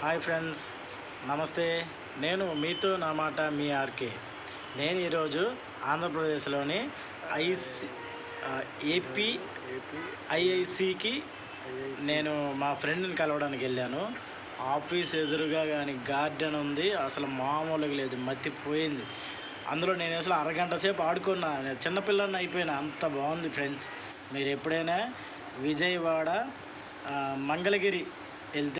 Hi friends, నమస్తే. నేను మీతో నా మాట మీ ఆర్కే. నేను ఈరోజు ఆంధ్రప్రదేశ్లోని ఐసి ఏపీ ఐఐసికి నేను మా ఫ్రెండ్ని కలవడానికి వెళ్ళాను. ఆఫీస్ ఎదురుగా కానీ గార్డెన్ ఉంది, అసలు మామూలుగా లేదు, మత్తిపోయింది. అందులో నేను అసలు అరగంట సేపు ఆడుకున్నా, చిన్నపిల్లని అయిపోయినా, అంత బాగుంది ఫ్రెండ్స్. మీరు ఎప్పుడైనా విజయవాడ మంగళగిరి వెళ్తే